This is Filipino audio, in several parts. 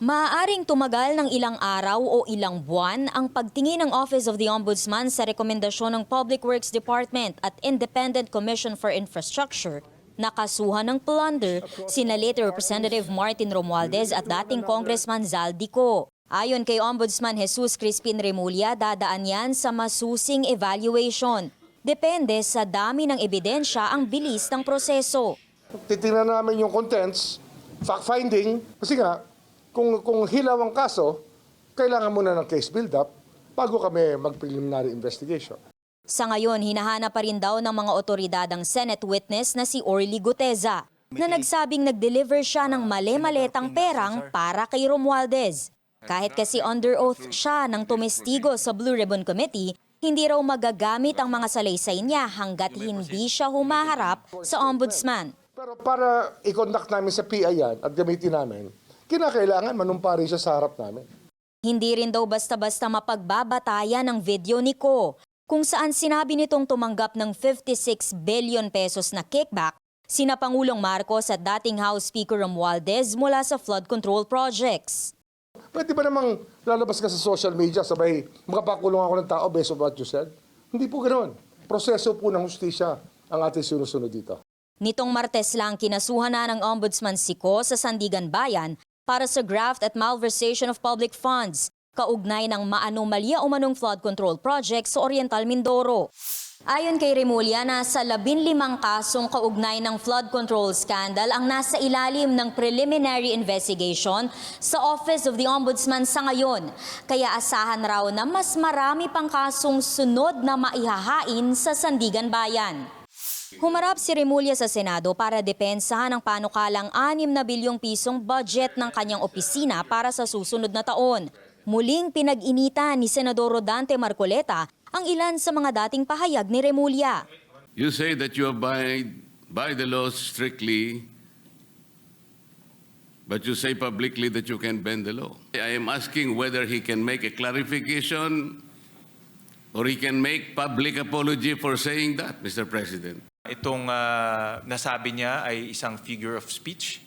Maaaring tumagal ng ilang araw o ilang buwan ang pagtingin ng Office of the Ombudsman sa rekomendasyon ng Public Works Department at Independent Commission for Infrastructure na kasuhan ng plunder sina late Representative Martin Romualdez at dating Congressman Zaldico. Ayon kay Ombudsman Jesus Crispin Remulla, dadaan yan sa masusing evaluation. Depende sa dami ng ebidensya ang bilis ng proseso. Titingnan namin yung contents, fact-finding, kasi nga, kung hilaw ang kaso, kailangan muna ng case build-up bago kami mag-preliminary investigation. Sa ngayon, hinahanap pa rin daw ng mga otoridad ang Senate witness na si Orly Guteza na nagsabing nag-deliver siya ng mali-maletang perang para kay Romualdez. Kahit kasi under oath siya ng tumestigo sa Blue Ribbon Committee, hindi raw magagamit ang mga salaysay niya hanggat hindi siya humaharap sa ombudsman. Pero para i-conduct namin sa PI yan at gamitin namin, kinakailangan manumpa rin siya sa harap namin. Hindi rin daw basta-basta mapagbabatayan ang video ni Ko, kung saan sinabi nitong tumanggap ng 56 billion pesos na kickback sina Pangulong Marcos at dating House Speaker Romualdez mula sa flood control projects. Pwede ba namang lalabas ka sa social media, sabay makapakulong ako ng tao based on what you said? Hindi po ganoon. Proseso po ng hustisya ang ating sinusunod dito. Nitong Martes lang kinasuhan na ng Ombudsman si Ko sa Sandigan Bayan para sa graft at malversation of public funds, kaugnay ng maanomalya umanong flood control project sa Oriental Mindoro. Ayon kay Remulla, nasa 15 kasong kaugnay ng flood control scandal ang nasa ilalim ng preliminary investigation sa Office of the Ombudsman sa ngayon. Kaya asahan raw na mas marami pang kasong sunod na maihahain sa Sandigan Bayan. Humarap si Remulla sa Senado para depensahan ang panukalang 6 na bilyong pisong budget ng kanyang opisina para sa susunod na taon. Muling pinag-initan ni Senador Rodante Marcoleta ang ilan sa mga dating pahayag ni Remulla. You say that you abide by the laws strictly, but you say publicly that you can bend the law. I am asking whether he can make a clarification or he can make public apology for saying that, Mr. President. Itong nasabi niya ay isang figure of speech,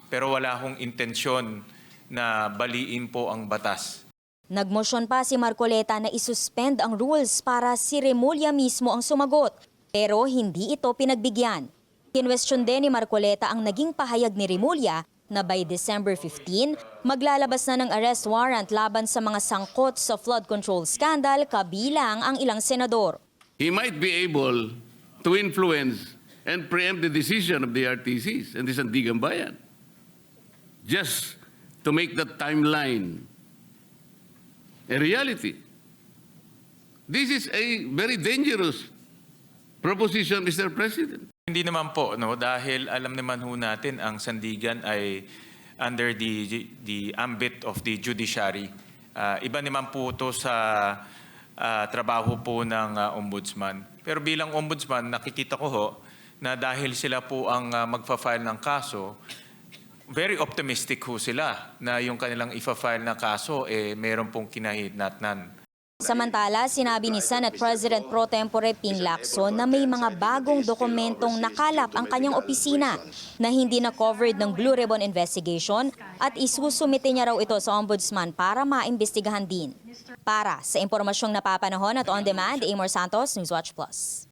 pero wala akong intensyon na baliin po ang batas. Nagmosyon pa si Marcoleta na isuspend ang rules para si Remulla mismo ang sumagot, pero hindi ito pinagbigyan. Kinwestiyon din ni Marcoleta ang naging pahayag ni Remulla na by December 15, maglalabas na ng arrest warrant laban sa mga sangkot sa flood control scandal kabilang ang ilang senador. He might be able to influence and preempt the decision of the RTCs and the Sandigan Bayan, just to make that timeline a reality. This is a very dangerous proposition, Mr. President. Hindi naman po, no, dahil alam naman ho natin ang Sandigan ay under the ambit of the judiciary. Iba naman po ito sa trabaho po ng ombudsman. Pero bilang ombudsman, nakikita ko ho na dahil sila po ang magfa-file ng kaso, very optimistic ho sila na yung kanilang ifa-file na kaso meron pong kinahinatnan. Samantala, sinabi ni Senate President Pro Tempore Ping Lacson na may mga bagong dokumentong nakalap ang kanyang opisina na hindi na covered ng Blue Ribbon investigation at isusumite niya raw ito sa Ombudsman para maimbestigahan din. Para sa impormasyong napapanahon at on demand, Amor Santos, Newswatch Plus.